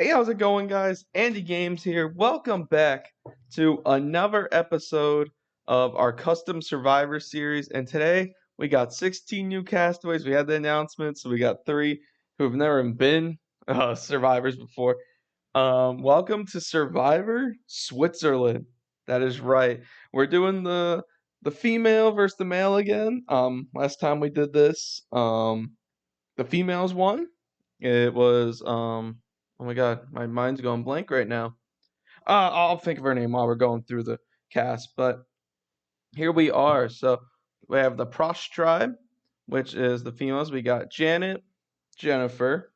Hey, how's it going, guys? Andy Games here. Welcome back to another episode of our Custom Survivor series. And today we got 16 new castaways. We had the announcement, so we got three who have never been survivors before. Welcome to Survivor Switzerland. That is right. We're doing the female versus the male again. Last time we did this, the females won. It was oh my god, my mind's going blank right now. I'll think of her name while we're going through the cast, but here we are. So we have the Prosh tribe, which is the females. We got Janet, Jennifer,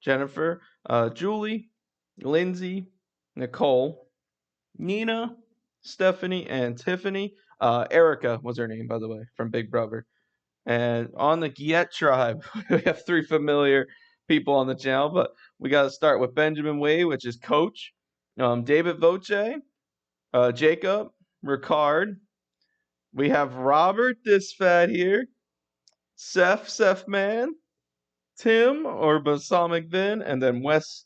Jennifer, Julie, Lindsay, Nicole, Nina, Stephanie, and Tiffany. Erica was her name, by the way, from Big Brother. And on the Giet tribe, we have three familiar people on the channel, but we got to start with Benjamin Wade, which is Coach, David Voce, Jacob, Ricard. We have Robert, this fat here, Seth Man, Tim, or Balsamic Vin, and then Wes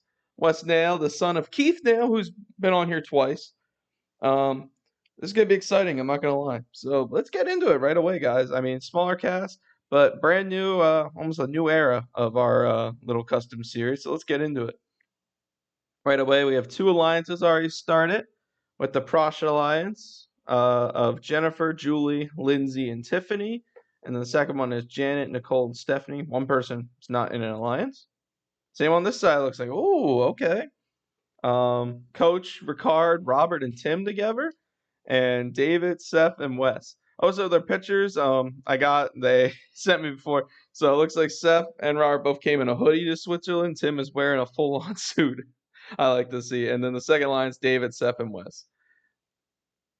Nail, the son of Keith Nail, who's been on here twice. This is gonna be exciting. I'm not gonna lie. So let's get into it right away, guys. I mean, smaller cast, but brand new, almost a new era of our little custom series. So let's get into it right away. We have two alliances already started with the Prosh Alliance of Jennifer, Julie, Lindsay, and Tiffany, and then the second one is Janet, Nicole, and Stephanie. One person is not in an alliance. Same on this side. Looks like, oh, okay. Coach, Ricard, Robert, and Tim together, and David, Seth, and Wes. Also, their pictures, they sent me before. So it looks like Seth and Robert both came in a hoodie to Switzerland. Tim is wearing a full-on suit. I like to see. And then the second line is David, Seth, and Wes.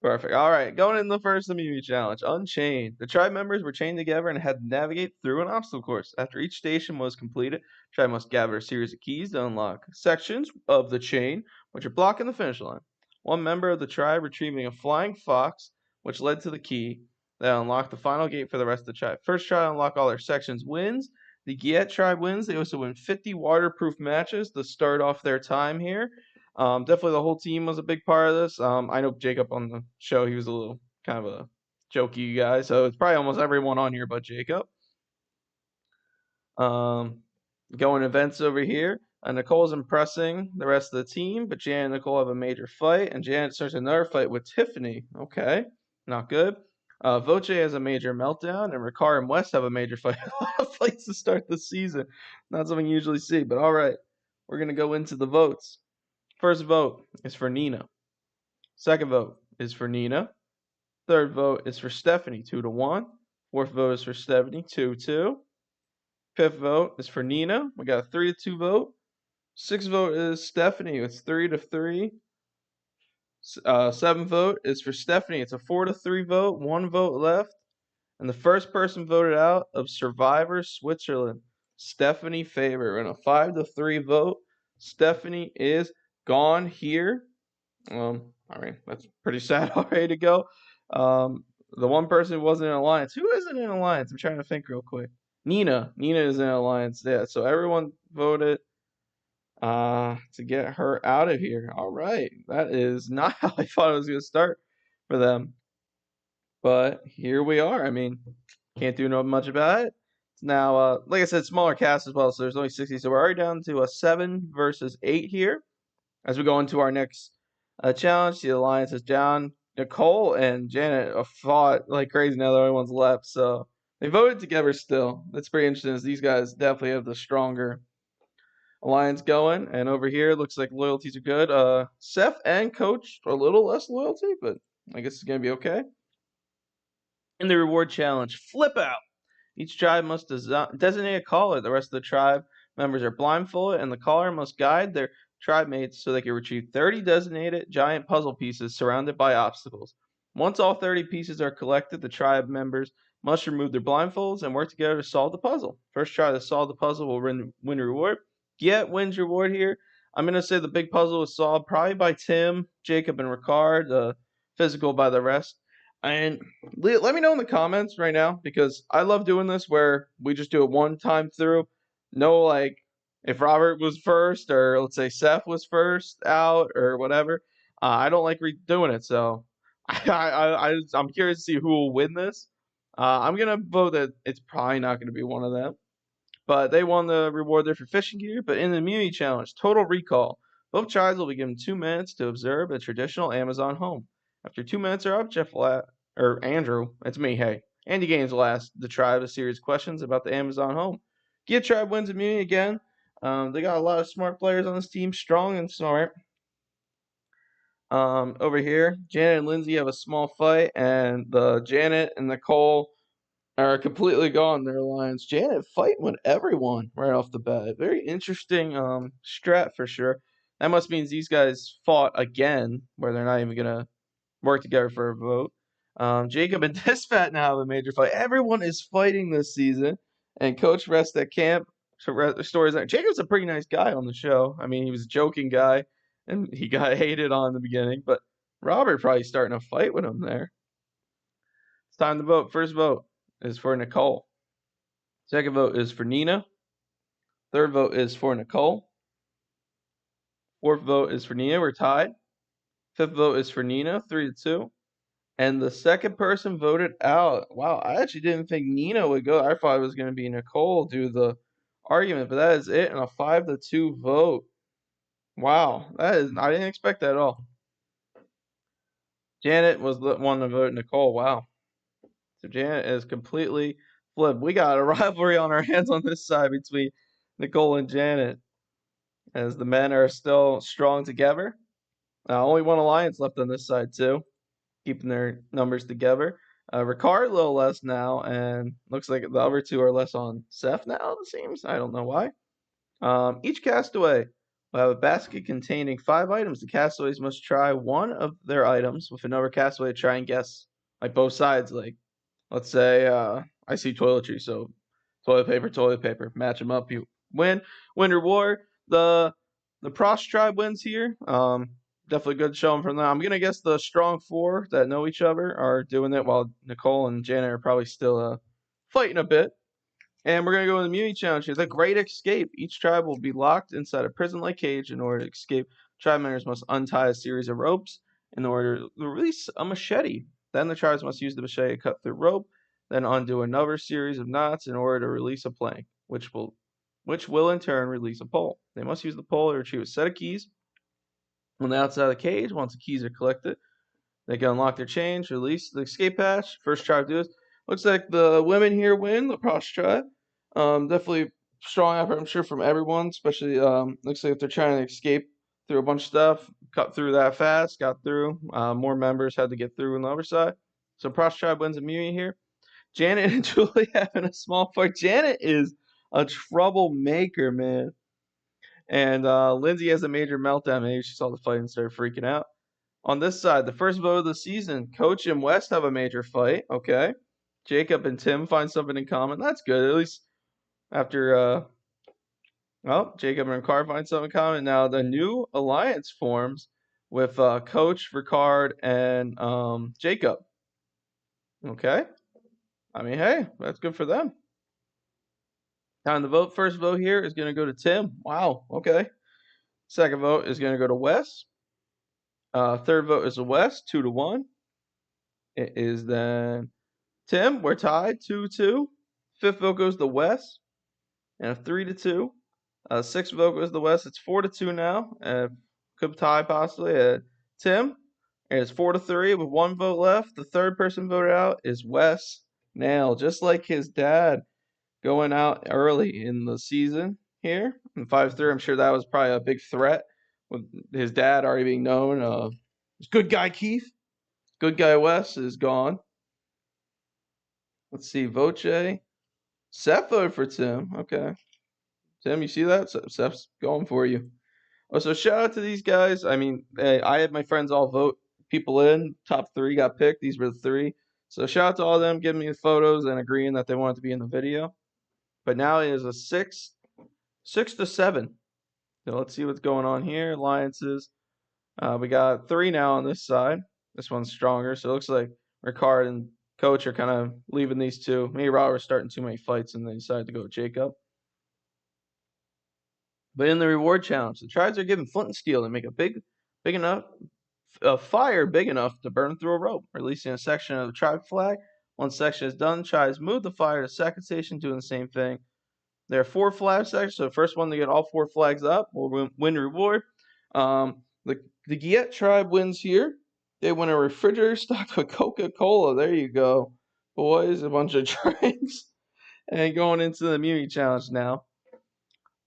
Perfect. All right, going in the first immunity challenge, Unchained. The tribe members were chained together and had to navigate through an obstacle course. After each station was completed, the tribe must gather a series of keys to unlock sections of the chain, which are blocking the finish line. One member of the tribe retrieving a flying fox, which led to the key that unlocked the final gate for the rest of the tribe. First tribe to unlock all their sections wins. The Giet tribe wins. They also win 50 waterproof matches to start off their time here. Definitely the whole team was a big part of this. I know Jacob on the show, he was a little kind of a jokey guy, so it's probably almost everyone on here but Jacob. Going events over here. Nicole's impressing the rest of the team, but Janet and Nicole have a major fight, and Janet starts another fight with Tiffany. Okay, not good. Voce has a major meltdown, and Ricard and West have a major fight. A lot of fights to start the season. Not something you usually see, but all right. We're going to go into the votes. First vote is for Nina. Second vote is for Nina. Third vote is for Stephanie, 2-1. Fourth vote is for Stephanie, 2-2. Fifth vote is for Nina. We got a 3-2 vote. Sixth vote is Stephanie. It's 3-3. Seventh vote is for Stephanie. It's a 4-3 vote. One vote left. And the first person voted out of Survivor Switzerland, Stephanie Faber. In a 5-3 vote, Stephanie is gone here. I mean, that's pretty sad already to go. The one person who wasn't in alliance. Who isn't in alliance? I'm trying to think real quick. Nina. Nina is in alliance. Yeah, so everyone voted to get her out of here. All right. That is not how I thought it was going to start for them. But here we are. I mean, can't do no much about it. Now, like I said, smaller cast as well, so there's only 60. So we're already down to a 7 versus 8 here. As we go into our next challenge, the alliance is down. Nicole and Janet fought like crazy. Now the only ones left, so they voted together still. That's pretty interesting, as these guys definitely have the stronger alliance going. And over here, it looks like loyalties are good. Seth and Coach are a little less loyalty, but I guess it's going to be okay. In the reward challenge, Flip Out. Each tribe must designate a caller. The rest of the tribe members are blindfolded, and the caller must guide their tribe mates so they can retrieve 30 designated giant puzzle pieces surrounded by obstacles. Once all 30 pieces are collected, the tribe members must remove their blindfolds and work together to solve the puzzle. First try to solve the puzzle will win reward. Giet wins reward here. I'm going to say the big puzzle was solved probably by Tim, Jacob, and Ricard. The physical by the rest. And let me know in the comments right now, because I love doing this where we just do it one time through. No, like, if Robert was first, or let's say Seth was first out, or whatever. I don't like redoing it, so I'm curious to see who will win this. I'm gonna vote that it's probably not gonna be one of them. But they won the reward there for fishing gear. But in the immunity challenge, Total Recall, both tribes will be given 2 minutes to observe a traditional Amazon home. After 2 minutes are up, or Andrew, it's me, hey, Andy Gaines will ask the tribe a series of questions about the Amazon home. Gia tribe wins immunity again. They got a lot of smart players on this team, strong and smart. Over here, Janet and Lindsay have a small fight, and the Janet and Nicole are completely gone. Their alliance. Janet fighting with everyone right off the bat. Very interesting strat for sure. That must mean these guys fought again, where they're not even gonna work together for a vote. Jacob and Despat now have a major fight. Everyone is fighting this season, and Coach rests at camp. Stories that Jacob's a pretty nice guy on the show. I mean, he was a joking guy, and he got hated on in the beginning, but Robert probably starting a fight with him there. It's time to vote. First vote is for Nicole. Second vote is for Nina. Third vote is for Nicole. Fourth vote is for Nina. We're tied. Fifth vote is for Nina, 3-2. And the second person voted out. Wow, I actually didn't think Nina would go. I thought it was going to be Nicole do the argument, but that is it, and a 5-2 vote. Wow, I didn't expect that at all. Janet was the one to vote Nicole. Wow. So Janet is completely flipped. We got a rivalry on our hands on this side between Nicole and Janet, as the men are still strong together. Only one alliance left on this side too, keeping their numbers together. Ricard a little less now, and looks like the other two are less on Seth now, it seems. I don't know why. Each castaway will have a basket containing 5 items. The castaways must try one of their items with another castaway to try and guess, like, both sides. Like, let's say I see toiletry, so toilet paper, match them up, you win. Win reward. The Prost tribe wins here. Definitely good showing from them. I'm gonna guess the strong 4 that know each other are doing it, while Nicole and Janet are probably still fighting a bit. And we're gonna go to the immunity challenge here. The Great Escape. Each tribe will be locked inside a prison-like cage. In order to escape, tribe members must untie a series of ropes in order to release a machete. Then the tribes must use the machete to cut through rope, then undo another series of knots in order to release a plank, which will in turn release a pole. They must use the pole to retrieve a set of keys on the outside of the cage. Once the keys are collected, they can unlock their chains, release the escape hatch. First tribe to do this. Looks like the women here win, the Prost tribe. Definitely strong effort, I'm sure, from everyone, especially looks like if they're trying to escape through a bunch of stuff, cut through that fast, got through. More members had to get through on the other side. So Prost tribe wins immunity here. Janet and Julie having a small fight. Janet is a troublemaker, man. And Lindsay has a major meltdown. Maybe she saw the fight and started freaking out. On this side, the first vote of the season, Coach and West have a major fight. Okay. Jacob and Tim find something in common. That's good. At least after, Jacob and Ricard find something in common. Now the new alliance forms with Coach, Ricard, and Jacob. Okay. I mean, hey, that's good for them. Time to vote. First vote here is going to go to Tim. Wow. Okay. Second vote is going to go to Wes. Third vote is to Wes, 2-1. It is then Tim. We're tied, 2-2. Fifth vote goes to Wes, and a 3-2. Sixth vote goes to Wes. It's 4-2 now. Could tie possibly. Tim. And it's 4-3 with 1 vote left. The third person voted out is Wes Nail, just like his dad, going out early in the season here. And 5-3, I'm sure that was probably a big threat with his dad already being known. Good guy Keith. Good guy Wes is gone. Let's see. Voce. Seth voted for Tim. Okay. Tim, you see that? Seth's going for you. Oh, so shout out to these guys. I mean, I had my friends all vote people in. Top 3 got picked. These were the 3. So shout out to all of them giving me the photos and agreeing that they wanted to be in the video. But now it is a 6-7. So let's see what's going on here. Alliances. We got 3 now on this side. This one's stronger. So it looks like Ricard and Coach are kind of leaving these two. Me and Robert were starting too many fights, and they decided to go with Jacob. But in the reward challenge, the tribes are given flint and steel to make a big enough fire big enough to burn through a rope, releasing a section of the tribe flag. Once section is done, tribes move the fire to the second station, doing the same thing. There are 4 flag sections, so the first one to get all 4 flags up will win reward. The Giet tribe wins here. They win a refrigerator stocked with Coca-Cola. There you go, boys. A bunch of drinks. And going into the immunity challenge now.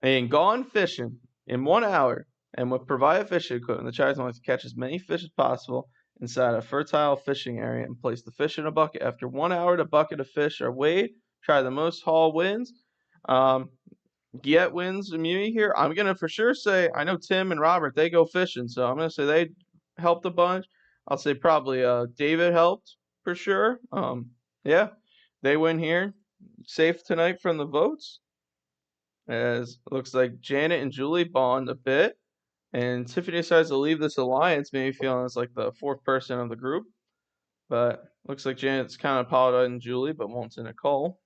And gone fishing in 1 hour and with provided fishing equipment, the tribes want to catch as many fish as possible inside a fertile fishing area and place the fish in a bucket. After 1 hour, the bucket of fish are weighed. Try the most haul wins. Giet wins immunity here. I'm going to for sure say, I know Tim and Robert, they go fishing, so I'm going to say they helped a bunch. I'll say probably David helped for sure. Yeah, they win here. Safe tonight from the votes. As it looks like Janet and Julie bond a bit, and Tiffany decides to leave this alliance, maybe feeling as like the 4th person of the group. But looks like Janet's kind of apologizing to Julie, but won't to Nicole.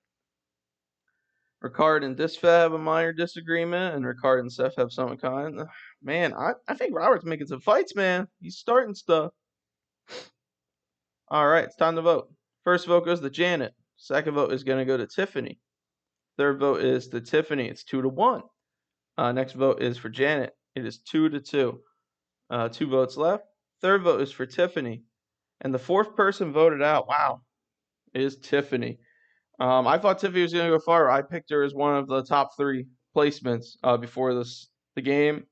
Ricard and Disfa have a minor disagreement, and Ricard and Seth have some kind. Man, I think Robert's making some fights, man. He's starting stuff. All right, it's time to vote. First vote goes to Janet. Second vote is going to go to Tiffany. Third vote is to Tiffany. It's 2-1. Next vote is for Janet. It is 2-2. 2 votes left. Third vote is for Tiffany. And the 4th person voted out, wow, is Tiffany. I thought Tiffany was going to go far. I picked her as one of the top 3 placements before the game.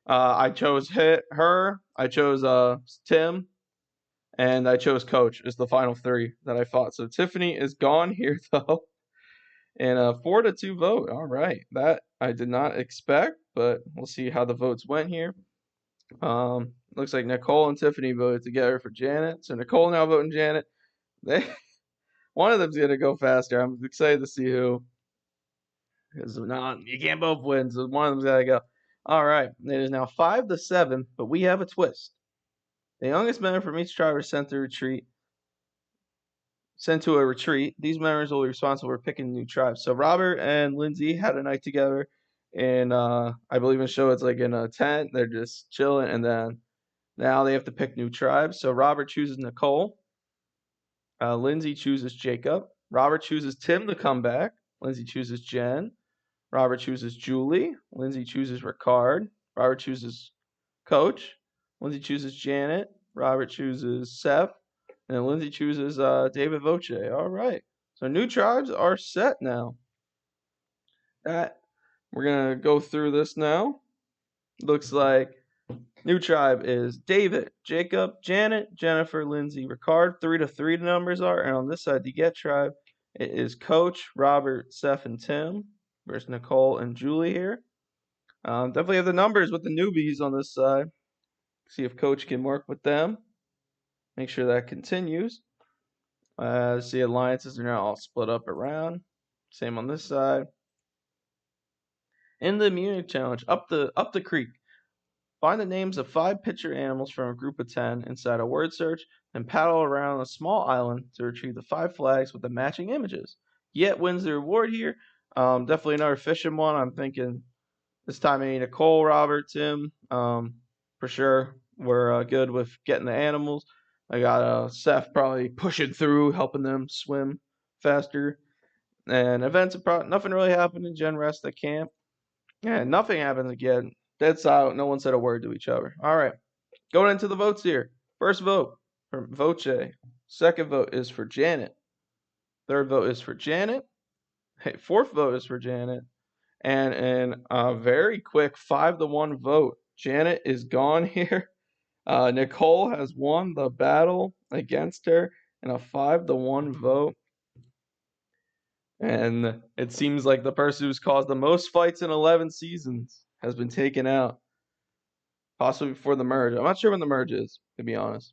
I chose her. I chose Tim. And I chose Coach as the final 3 that I thought. So Tiffany is gone here, though. And a 4-2 vote. All right. That I did not expect, but we'll see how the votes went here. Looks like Nicole and Tiffany voted together for Janet. So Nicole now voting Janet. One of them's going to go faster. I'm excited to see who. Because you can't both win, so one of them's got to go. All right. It is now 5-7, but we have a twist. The youngest member from each tribe are sent to a retreat. These members will be responsible for picking new tribes. So Robert and Lindsay had a night together, and I believe in the show it's like in a tent. They're just chilling, and then now they have to pick new tribes. So Robert chooses Nicole. Lindsay chooses Jacob. Robert chooses Tim to come back. Lindsay chooses Jen. Robert chooses Julie. Lindsay chooses Ricard. Robert chooses Coach. Lindsay chooses Janet. Robert chooses Seth. And Lindsay chooses David Voce. All right. So new tribes are set now. We're going to go through this now. Looks like new tribe is David, Jacob, Janet, Jennifer, Lindsay, Ricard. 3-3 the numbers are. And on this side, the Get tribe, it is Coach, Robert, Seth, and Tim versus Nicole and Julie here. Definitely have the numbers with the newbies on this side. See if Coach can work with them. Make sure that continues. See, alliances are now all split up around. Same on this side. In the immunity challenge, up the creek. Find the names of 5 picture animals from a group of 10 inside a word search, and paddle around a small island to retrieve the 5 flags with the matching images. Yet wins the reward here. Definitely another fishing one. I'm thinking this time maybe Nicole, Robert, Tim, for sure. We're good with getting the animals. I got Seth probably pushing through, helping them swim faster. And events, nothing really happened in Gen Rest at camp. Yeah, nothing happens again. Dead silent. No one said a word to each other. All right. Going into the votes here. First vote for Voce. Second vote is for Janet. Third vote is for Janet. Hey, 4th vote is for Janet. And in a very quick 5-1 vote, Janet is gone here. Nicole has won the battle against her in a 5-1 vote. And it seems like the person who's caused the most fights in 11 seasons has been taken out. Possibly before the merge. I'm not sure when the merge is, to be honest.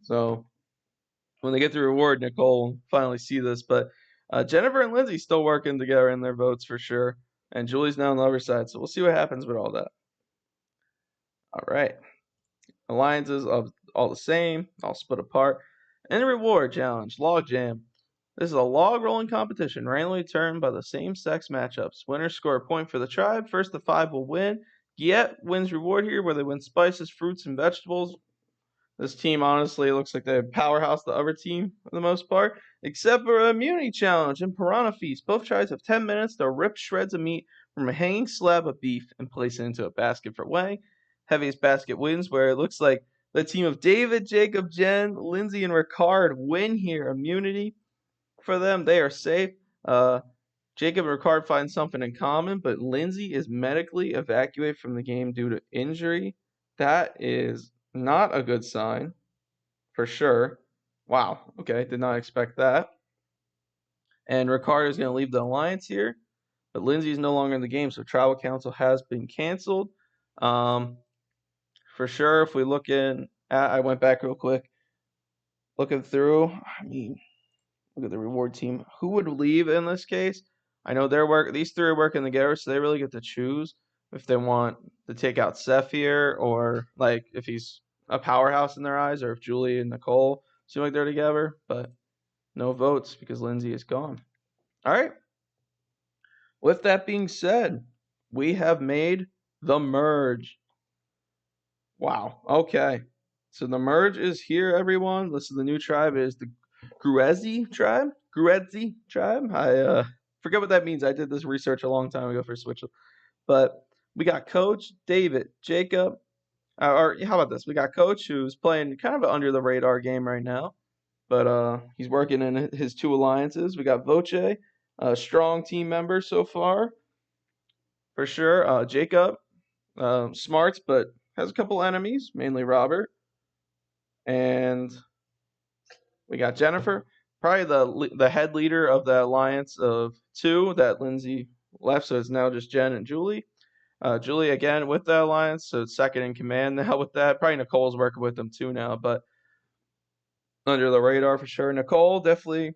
So when they get the reward, Nicole will finally see this. But Jennifer and Lindsay still working together in their votes for sure. And Julie's now on the other side. So we'll see what happens with all that. All right. Alliances are all the same, all split apart. And the reward challenge, Logjam. This is a log rolling competition, randomly determined by the same sex matchups. Winners score a point for the tribe. First to 5 will win. Get wins reward here, where they win spices, fruits, and vegetables. This team honestly looks like they powerhouse the other team for the most part, except for an immunity challenge and Piranha Feast. Both tribes have 10 minutes to rip shreds of meat from a hanging slab of beef and place it into a basket for weighing. Heaviest basket wins, where it looks like the team of David, Jacob, Jen, Lindsay, and Ricard win here. Immunity for them. They are safe. Jacob and Ricard find something in common, but Lindsay is medically evacuated from the game due to injury. That is not a good sign, for sure. Wow. Okay, did not expect that. And Ricard is going to leave the alliance here, but Lindsay is no longer in the game, so Tribal Council has been canceled. For sure, if we look in, I went back real quick, looking through. I mean, look at the reward team. Who would leave in this case? I know these three are working together, so they really get to choose if they want to take out Seth here, or like if he's a powerhouse in their eyes, or if Julie and Nicole seem like they're together. But no votes because Lindsay is gone. All right. With that being said, we have made the merge. Wow. Okay. So the merge is here, everyone. This is the new tribe. It is the Gruezi tribe. Gruezi tribe. I forget what that means. I did this research a long time ago for Switch. But we got Coach, David, Jacob. Or how about this? We got Coach, who's playing kind of an under the radar game right now, but he's working in his two alliances. We got Voce, a strong team member so far, for sure. Jacob, smarts, but has a couple enemies, mainly Robert. And we got Jennifer, probably the head leader of the alliance of two that Lindsay left, so it's now just Jen and Julie. Julie again with the alliance, so second in command now with that. Probably Nicole's working with them too now, but under the radar for sure. Nicole definitely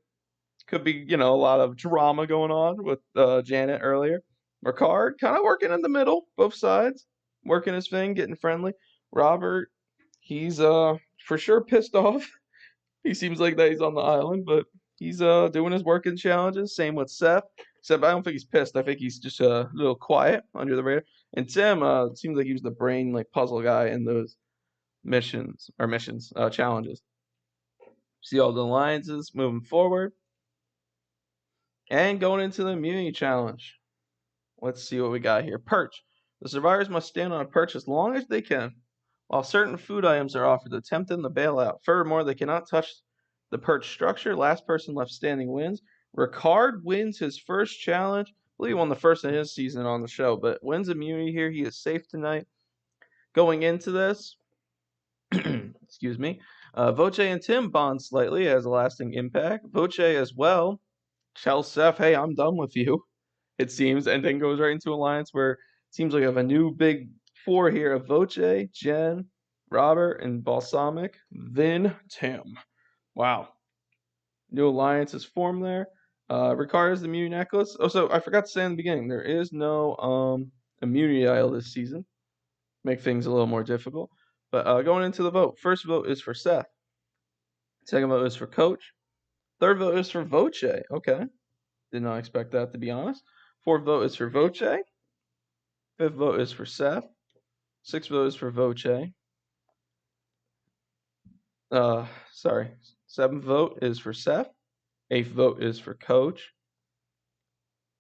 could be, a lot of drama going on with Janet earlier. Ricard kind of working in the middle, both sides, working his thing, getting friendly. Robert, he's for sure pissed off. He seems like that he's on the island, but he's doing his working challenges. Same with Seth, except I don't think he's pissed. I think he's just a little quiet under the radar. And Tim seems like he was the brain like puzzle guy in those challenges. See all the alliances moving forward. And going into the immunity challenge. Let's see what we got here. Perch. The survivors must stand on a perch as long as they can, while certain food items are offered to tempt them to bail out. Furthermore, they cannot touch the perch structure. Last person left standing wins. Ricard wins his first challenge. I believe he won the first in his season on the show, but wins immunity here. He is safe tonight. Going into this, excuse me, Voce and Tim bond slightly as a lasting impact. Voce as well tells Seth, hey, I'm done with you, it seems, and then goes right into alliance where it seems like I have a new big four here of Voce, Jen, Robert, and Balsamic, then Tim. Wow. New alliance is formed there. Ricard has the immunity necklace. Oh, so I forgot to say in the beginning, there is no immunity idol this season. Make things a little more difficult. But going into the vote, first vote is for Seth. Second vote is for Coach. Third vote is for Voce. Okay. Did not expect that, to be honest. Fourth vote is for Voce. Fifth vote is for Seth. Sixth vote is for Voce. Seventh vote is for Seth. Eighth vote is for Coach.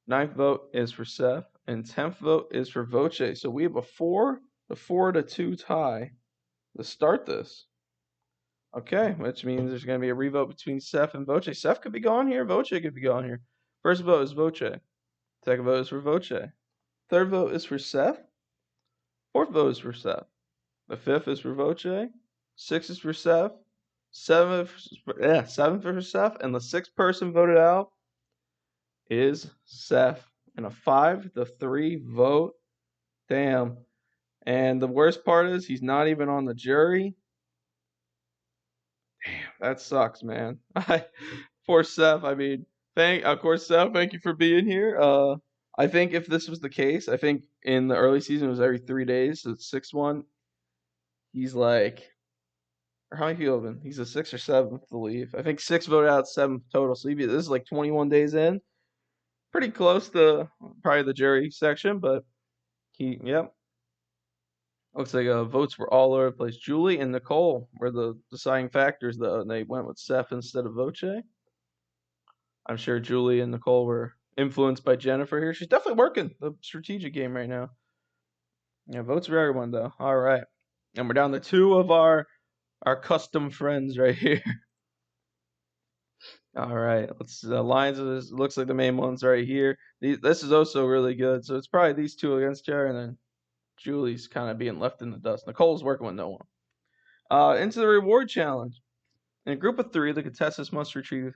Ninth vote is for Seth. And 10th vote is for Voce. So we have a 4-2 tie to start this. Okay, which means there's going to be a revote between Seth and Voce. Seth could be gone here. Voce could be gone here. First vote is Voce. Second vote is for Voce. Third vote is for Seth. Fourth vote is for Seth. The fifth is for Voce. Sixth is for Seth. Seventh for Seth. And the sixth person voted out is Seth. And a 5-3 vote. Damn. And the worst part is he's not even on the jury. Damn, that sucks, man. Poor Seth. I mean, Seth, thank you for being here. I think if this was the case, I think in the early season it was every 3 days, so it's 6-1. He's like Or how many people have been? He's the 6th or 7th to leave. I think 6 voted out, 7th total. So this is like 21 days in. Pretty close to probably the jury section, but yep. Looks like votes were all over the place. Julie and Nicole were the deciding factors, though, and they went with Seth instead of Voce. I'm sure Julie and Nicole were influenced by Jennifer here. She's definitely working the strategic game right now. Yeah, votes for everyone, though. All right. And we're down to 2 of our custom friends right here. All right. Let's lines of this. Looks like the main ones right here. This is also really good. So it's probably these 2 against Jerry, and then Julie's kind of being left in the dust. Nicole's working with no one. Into the reward challenge. In a group of 3, the contestants must retrieve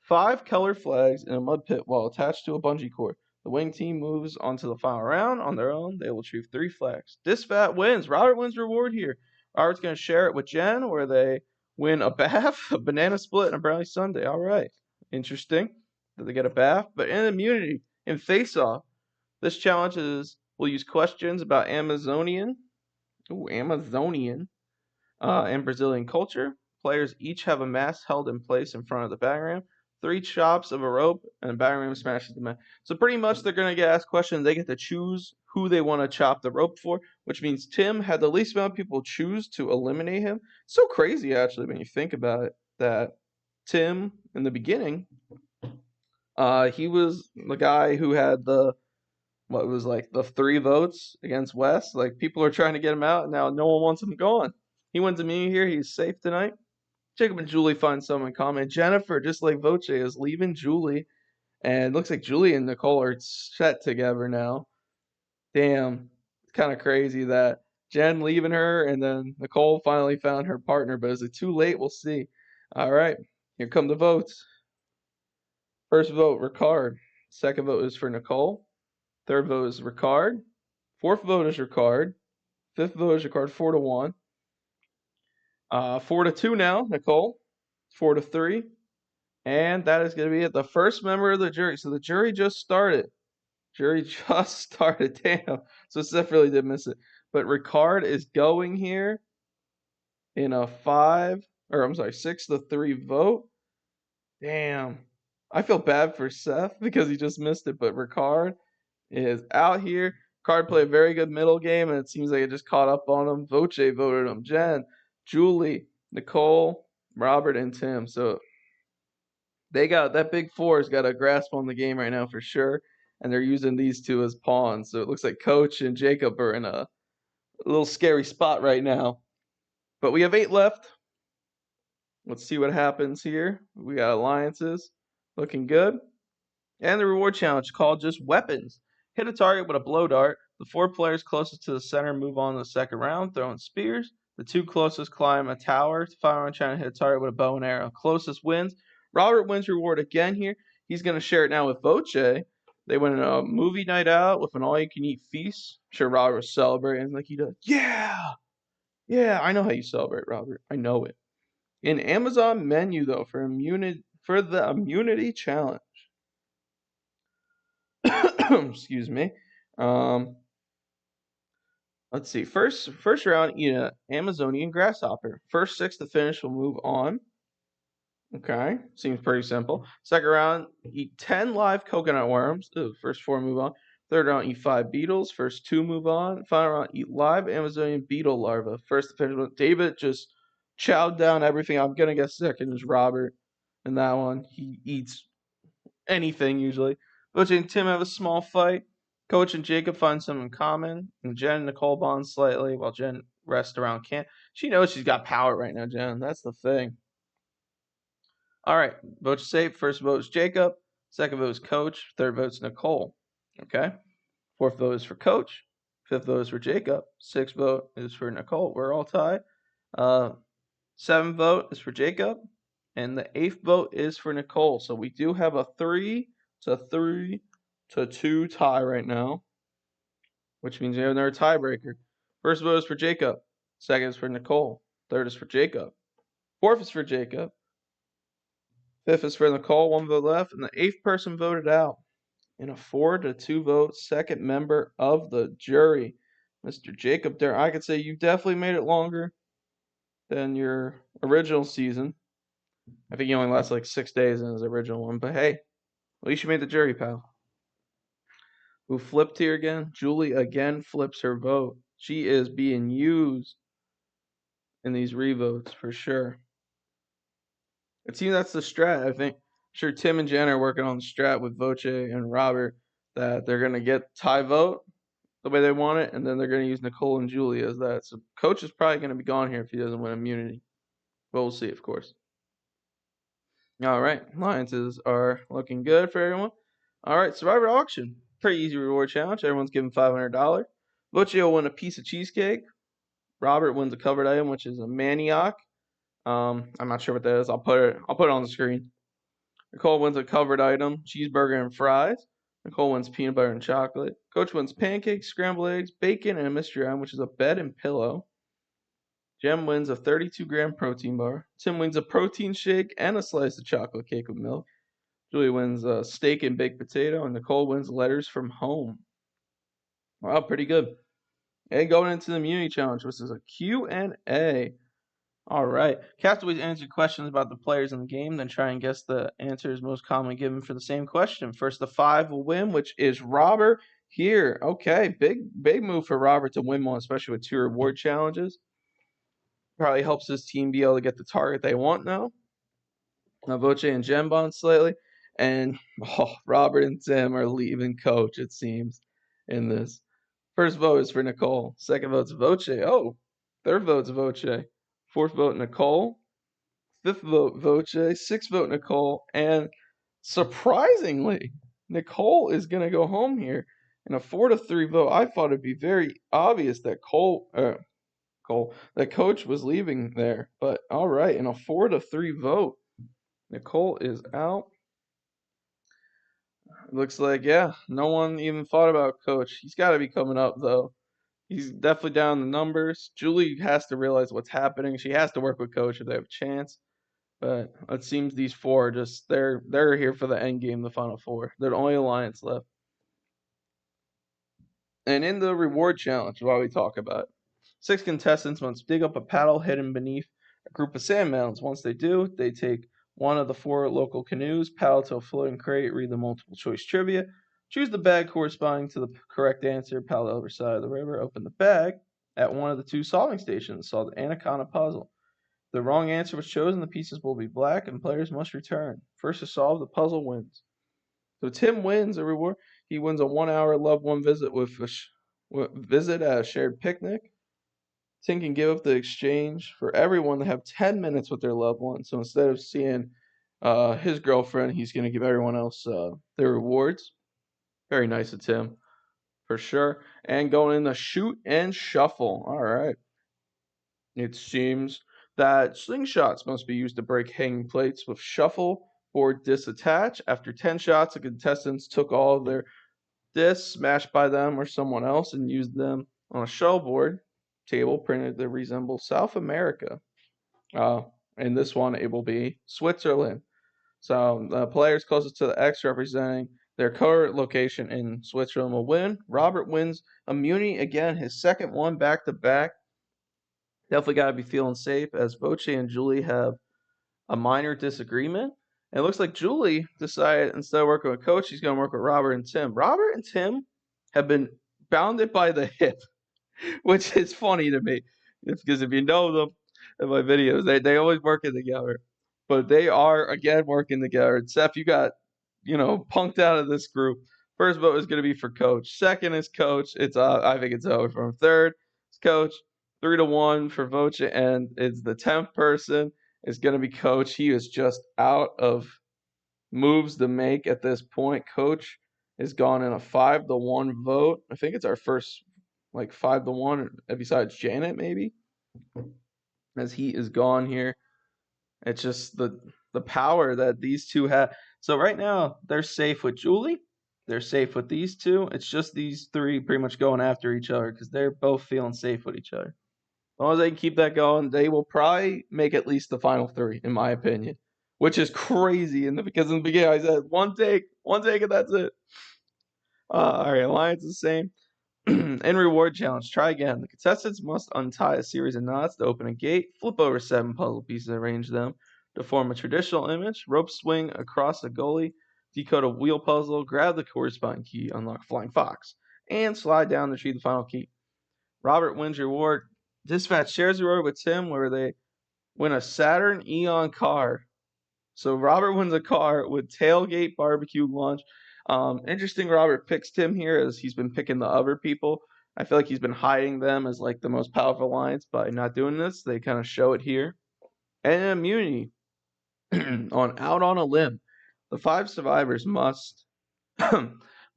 5 colored flags in a mud pit while attached to a bungee cord. The winning team moves on to the final round. On their own, they will retrieve 3 flags. Disfat wins. Robert wins reward here. Robert's going to share it with Jen, where they win a bath, a banana split, and a brownie sundae. All right. Interesting that they get a bath. But in immunity, in face-off, this challenge we'll use questions about Amazonian and Brazilian culture. Players each have a mask held in place in front of the battering ram. 3 chops of a rope, and a battering ram smashes the mask. So pretty much they're going to get asked questions. They get to choose who they want to chop the rope for, which means Tim had the least amount of people choose to eliminate him. So crazy, actually, when you think about it, that Tim, in the beginning, he was the guy who had the 3 votes against Wes. Like, people are trying to get him out, and now no one wants him gone. He went to me here. He's safe tonight. Jacob and Julie find someone in common. Jennifer, just like Voce, is leaving Julie. And it looks like Julie and Nicole are set together now. Damn. It's kind of crazy that Jen leaving her and then Nicole finally found her partner. But is it too late? We'll see. All right. Here come the votes. First vote, Ricard. Second vote is for Nicole. Third vote is Ricard. Fourth vote is Ricard. Fifth vote is Ricard 4-1. 4-2 now, Nicole. 4-3. And that is going to be it. The first member of the jury. So the jury just started. Damn. So Seth really did miss it. But Ricard is going here in a 6-3 vote. Damn. I feel bad for Seth because he just missed it. But Ricard is out here. Ricard played a very good middle game, and it seems like it just caught up on him. Voce voted him. Jen, Julie, Nicole, Robert, and Tim. So they got that big 4's got a grasp on the game right now for sure, and they're using these 2 as pawns. So it looks like Coach and Jacob are in a little scary spot right now. But we have 8 left. Let's see what happens here. We got alliances looking good. And the reward challenge called just weapons. Hit a target with a blow dart. The 4 players closest to the center move on to the second round, throwing spears. The 2 closest climb a tower. The final round trying to hit a target with a bow and arrow. Closest wins. Robert wins reward again here. He's going to share it now with Voce. They went on a movie night out with an all-you-can-eat feast. I'm sure Robert was celebrating like he does. Yeah, I know how you celebrate, Robert. I know it. In Amazon menu, though, for the immunity challenge. Excuse me. Let's see. First round, eat an Amazonian grasshopper. First 6 to finish will move on. Okay, seems pretty simple. Second round, eat 10 live coconut worms. Ooh, first 4 move on. Third round, eat 5 beetles. First 2 move on. Final round, eat live Amazonian beetle larvae. First to finish. David just chowed down everything. I'm gonna guess second is Robert in that one. He eats anything usually. Coach and Tim have a small fight. Coach and Jacob find some in common. And Jen and Nicole bond slightly while Jen rests around camp. She knows she's got power right now, Jen. That's the thing. All right. Vote safe. First vote is Jacob. Second vote is Coach. Third vote is Nicole. Okay. Fourth vote is for Coach. Fifth vote is for Jacob. Sixth vote is for Nicole. We're all tied. Seventh vote is for Jacob. And the 8th vote is for Nicole. So we do have a 3-2 tie right now, which means we have another tiebreaker. First vote is for Jacob. Second is for Nicole. Third is for Jacob. Fourth is for Jacob. Fifth is for Nicole. 1 vote left. And the 8th person voted out in a 4-2 vote. Second member of the jury, Mr. Jacob Durr. I could say you definitely made it longer than your original season. I think he only lasted like 6 days in his original one, but hey, at least you made the jury, pal. Who flipped here again? Julie again flips her vote. She is being used in these revotes for sure. It seems that's the strat. I think sure Tim and Jen are working on the strat with Voce and Robert that they're gonna get tie vote the way they want it, and then they're gonna use Nicole and Julie as that. So Coach is probably gonna be gone here if he doesn't win immunity. But we'll see, of course. All right, alliances are looking good for everyone. All right, Survivor Auction. Pretty easy reward challenge. Everyone's giving $500. Voce will win a piece of cheesecake. Robert wins a covered item, which is a manioc. I'm not sure what that is. I'll put it on the screen. Nicole wins a covered item, cheeseburger and fries. Nicole wins peanut butter and chocolate. Coach wins pancakes, scrambled eggs, bacon, and a mystery item, which is a bed and pillow. Jem wins a 32-gram protein bar. Tim wins a protein shake and a slice of chocolate cake with milk. Julie wins a steak and baked potato, and Nicole wins letters from home. Wow, pretty good. And going into the immunity challenge, which is a Q&A. All right. Castaways answer questions about the players in the game, then try and guess the answers most commonly given for the same question. First, the 5 will win, which is Robert here. Okay, big move for Robert to win one, especially with 2 reward challenges. Probably helps his team be able to get the target they want now. Voce and Jem bond slightly. And Robert and Tim are leaving Coach, it seems, in this. First vote is for Nicole. Second vote's Voce. Oh, third vote's Voce. Fourth vote, Nicole. Fifth vote, Voce. Sixth vote, Nicole. And surprisingly, Nicole is going to go home here in a 4-3 vote. I thought it'd be very obvious that that Coach was leaving there. But all right, in a 4-3 vote, Nicole is out. Looks like, yeah, no one even thought about Coach. He's got to be coming up, though. He's definitely down the numbers. Julie has to realize what's happening. She has to work with Coach if they have a chance. But it seems these 4 are just they're here for the end game, the final 4. They're the only alliance left. And in the reward challenge, while we talk about it, 6 contestants must dig up a paddle hidden beneath a group of sand mounds. Once they do, they take one of the 4 local canoes, paddle to a floating crate, read the multiple choice trivia, choose the bag corresponding to the correct answer, paddle to the other side of the river, open the bag at one of the 2 solving stations, solve the Anaconda puzzle. If the wrong answer was chosen, the pieces will be black and players must return. First to solve the puzzle wins. So Tim wins a reward. He wins a 1-hour loved one visit visit at a shared picnic. Tim can give up the exchange for everyone to have 10 minutes with their loved one. So instead of seeing his girlfriend, he's going to give everyone else their rewards. Very nice of Tim, for sure. And going in the shoot and shuffle. All right. It seems that slingshots must be used to break hanging plates with shuffle board disattach. After 10 shots, the contestants took all of their discs smashed by them or someone else and used them on a shuffleboard table printed to resemble South America. And this one, it will be Switzerland. So the players closest to the X representing their current location in Switzerland will win. Robert wins immunity again, his second one back to back. Definitely got to be feeling safe as Voce and Julie have a minor disagreement. And it looks like Julie decided instead of working with Coach, she's going to work with Robert and Tim. Robert and Tim have been bounded by the hip, which is funny to me. Because if you know them in my videos, they always working together. But they are, again, working together. And Seth, you got, punked out of this group. First vote is going to be for Coach. Second is Coach. I think it's over for him. Third is Coach. 3-1 for Voce, and it's the 10th person is going to be Coach. He is just out of moves to make at this point. Coach is gone in a 5-1 vote. I think it's our first 5-1 besides Janet, maybe, as he is gone here. It's just the power that these 2 have. So right now they're safe with Julie. They're safe with these 2. It's just these 3 pretty much going after each other because they're both feeling safe with each other. As long as they can keep that going, they will probably make at least the final 3, in my opinion, which is crazy. Because in the beginning I said one take, and that's it. All right, Alliance is the same. In reward challenge, try again. The contestants must untie a series of knots to open a gate, flip over 7 puzzle pieces and arrange them to form a traditional image, rope swing across a gully, decode a wheel puzzle, grab the corresponding key, unlock Flying Fox, and slide down to retrieve the final key. Robert wins reward. Dispatch shares the reward with Tim where they win a Saturn Eon car. So Robert wins a car with tailgate barbecue lunch. Interesting Robert picks Tim here as he's been picking the other people. I feel like he's been hiding them as like the most powerful alliance by not doing this. They kind of show it here. And immunity out on a limb. The 5 survivors must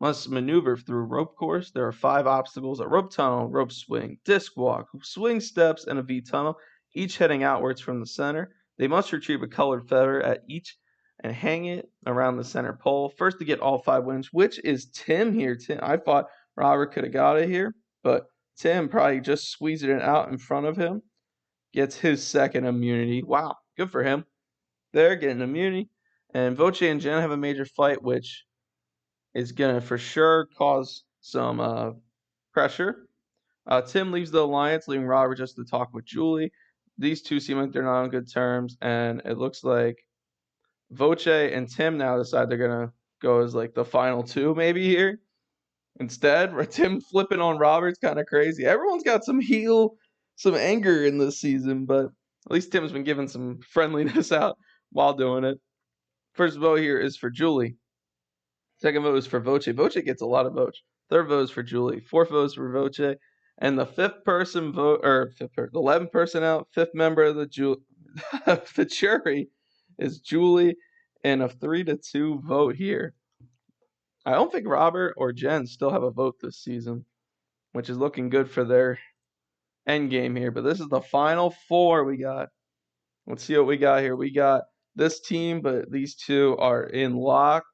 must maneuver through a rope course. There are 5 obstacles: a rope tunnel, rope swing, disc walk, swing steps, and a V tunnel, each heading outwards from the center. They must retrieve a colored feather at each and hang it around the center pole. First to get all 5 wins, which is Tim here. Tim, I thought Robert could have got it here, but Tim probably just squeezed it out in front of him. Gets his second immunity. Wow, good for him. They're getting immunity. And Voce and Jen have a major fight, which is going to for sure cause some pressure. Tim leaves the alliance, leaving Robert just to talk with Julie. These two seem like they're not on good terms, and it looks like Voce and Tim now decide they're going to go as like the final 2 maybe here. Instead, Tim flipping on Robert's kind of crazy. Everyone's got some anger in this season, but at least Tim's been giving some friendliness out while doing it. First vote here is for Julie. Second vote is for Voce. Voce gets a lot of votes. Third vote is for Julie. Fourth vote is for Voce. And the 11th person out, 5th member of the jury is Julie in a 3-2 vote here. I don't think Robert or Jen still have a vote this season, which is looking good for their end game here. But this is the final 4 we got. Let's see what we got here. We got this team, but these 2 are in locked.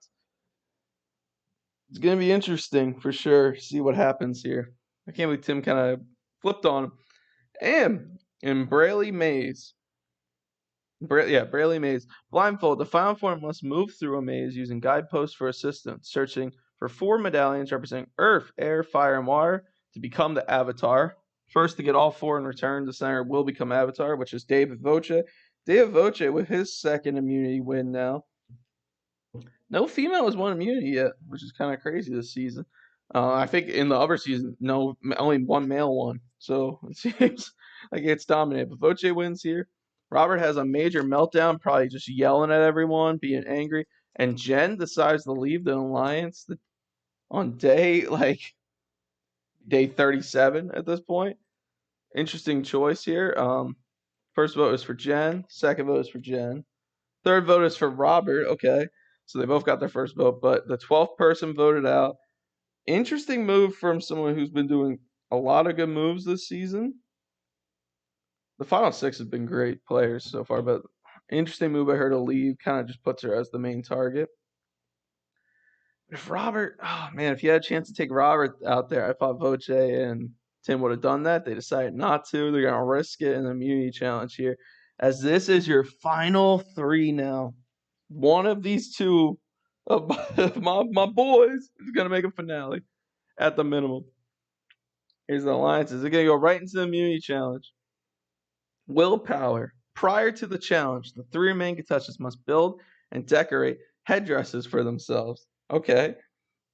It's going to be interesting for sure. See what happens here. I can't believe Tim kind of flipped on him. And in Braley Maze. Braley Maze. Blindfold. The final 4 must move through a maze using guideposts for assistance, searching for 4 medallions representing Earth, Air, Fire, and Water to become the Avatar. First to get all 4 in return, the center will become Avatar, which is David Voce. David Voce with his second immunity win now. No female has won immunity yet, which is kind of crazy this season. I think in the other season, only 1 male won. So it seems like it's dominated. But Voce wins here. Robert has a major meltdown, probably just yelling at everyone, being angry. And Jen decides to leave the alliance on day 37 at this point. Interesting choice here. First vote is for Jen. Second vote is for Jen. Third vote is for Robert. Okay. So they both got their first vote, but the 12th person voted out. Interesting move from someone who's been doing a lot of good moves this season. The final 6 have been great players so far, but interesting move by her to leave. Kind of just puts her as the main target. If Robert, if you had a chance to take Robert out there, I thought Voce and Tim would have done that. They decided not to. They're going to risk it in the immunity challenge here, as this is your final 3 now. One of these 2 of my boys is going to make a finale at the minimum. Here's the alliances. They're going to go right into the immunity challenge. Willpower. Prior to the challenge, the 3 remaining contestants must build and decorate headdresses for themselves. Okay.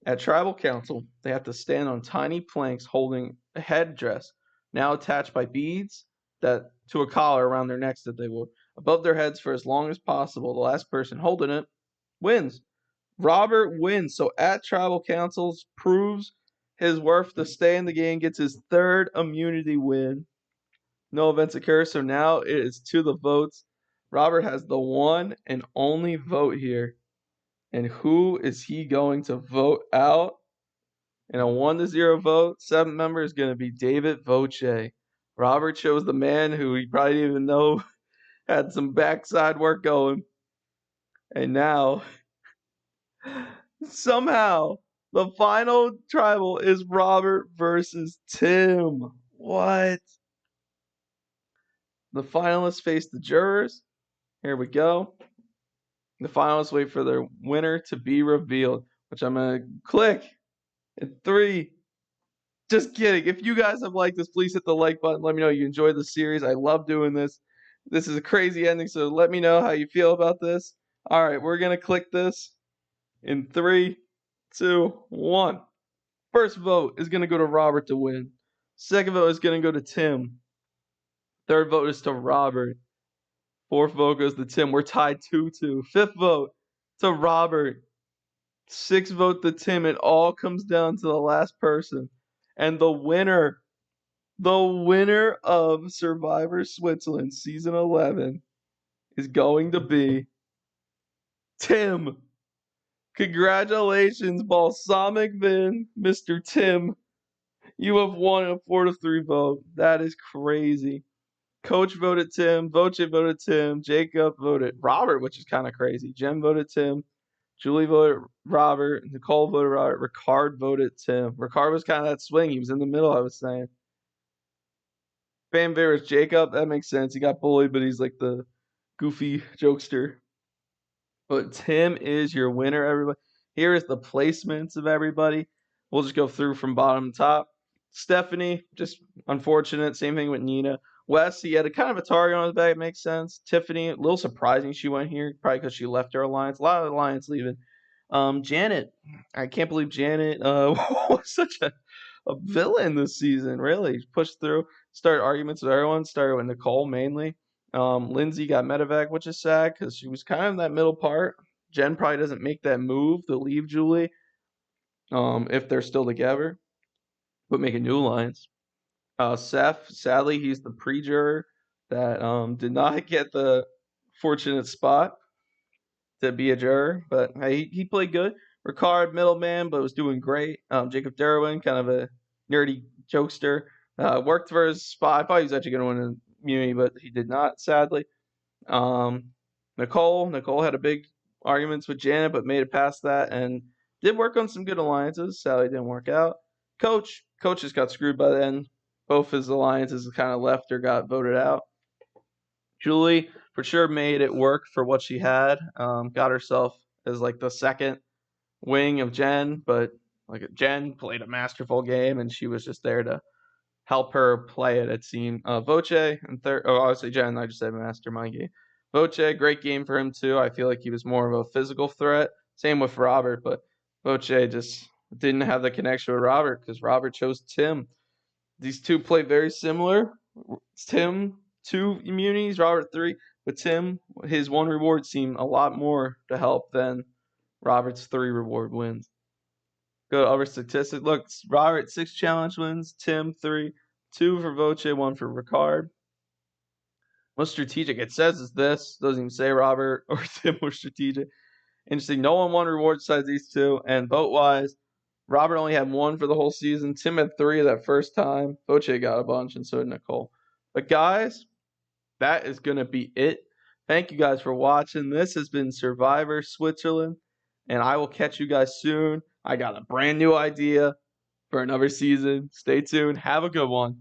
At Tribal Council, they have to stand on tiny planks holding a headdress, now attached by beads to a collar around their necks that they wore above their heads for as long as possible. The last person holding it wins. Robert wins. So at Tribal Councils, proves his worth to stay in the game, gets his 3rd immunity win. No events occur, so now it is to the votes. Robert has the 1 and only vote here. And who is he going to vote out? In a 1-0 vote, 7th member is going to be David Voce. Robert chose the man who he probably didn't even know had some backside work going. And now, somehow, the final tribal is Robert versus Tim. What? The finalists face the jurors. Here we go. The finalists wait for their winner to be revealed, which I'm going to click in 3, Just kidding. If you guys have liked this, please hit the like button. Let me know you enjoyed the series. I love doing this. This is a crazy ending, so let me know how you feel about this. All right, we're going to click this in 3, 2, 1. First vote is going to go to Robert to win. Second vote is going to go to Tim. Third vote is to Robert. Fourth vote goes to Tim. We're tied 2-2. Fifth vote to Robert. Sixth vote to Tim. It all comes down to the last person. And the winner of Survivor Switzerland Season 11 is going to be Tim. Congratulations, Balsamic Vin, Mr. Tim. You have won a 4-3 vote. That is crazy. Coach voted Tim. Voce voted Tim. Jacob voted Robert, which is kind of crazy. Jen voted Tim. Julie voted Robert. Nicole voted Robert. Ricard voted Tim. Ricard was kind of that swing. He was in the middle, I was saying. Fan favorite is Jacob. That makes sense. He got bullied, but he's like the goofy jokester. But Tim is your winner, everybody. Here is the placements of everybody. We'll just go through from bottom to top. Stephanie, just unfortunate. Same thing with Nina. Wes, he had a kind of a target on his back. It makes sense. Tiffany, a little surprising she went here, probably because she left her alliance. A lot of alliance leaving. Janet, I can't believe Janet was such a villain this season. Really pushed through. Started arguments with everyone. Started with Nicole mainly. Lindsay got medevac, which is sad because she was kind of in that middle part. Jen probably doesn't make that move to leave Julie if they're still together, but make a new alliance. Seth, sadly, he's the pre-juror that did not get the fortunate spot to be a juror, but hey, he played good. Ricard, middleman, but was doing great. Jacob Derwin, kind of a nerdy jokester, worked for his spot. I thought he was actually going to win an immunity, but he did not, sadly. Nicole had a big arguments with Janet, but made it past that and did work on some good alliances. Sadly, didn't work out. Coach just got screwed by the end. Both his alliances kind of left or got voted out. Julie for sure made it work for what she had. Got herself as like the second wing of Jen, but like Jen played a masterful game and she was just there to help her play it. It seemed. Voce and third. Oh, obviously Jen. I just said mastermind game. Voce, great game for him too. I feel like he was more of a physical threat. Same with Robert, but Voce just didn't have the connection with Robert because Robert chose Tim. These two play very similar. Tim, 2 immunities, Robert 3. But Tim, his 1 reward seemed a lot more to help than Robert's 3 reward wins. Go to other statistics. Look, Robert 6 challenge wins, Tim 3, 2 for Voce, 1 for Ricard. Most strategic, it says is this. Doesn't even say Robert or Tim were strategic. Interesting. No one won rewards besides these two. And vote wise, Robert only had 1 for the whole season. Tim had 3 that first time. Voce got a bunch, and so did Nicole. But guys, that is going to be it. Thank you guys for watching. This has been Survivor Switzerland, and I will catch you guys soon. I got a brand new idea for another season. Stay tuned. Have a good one.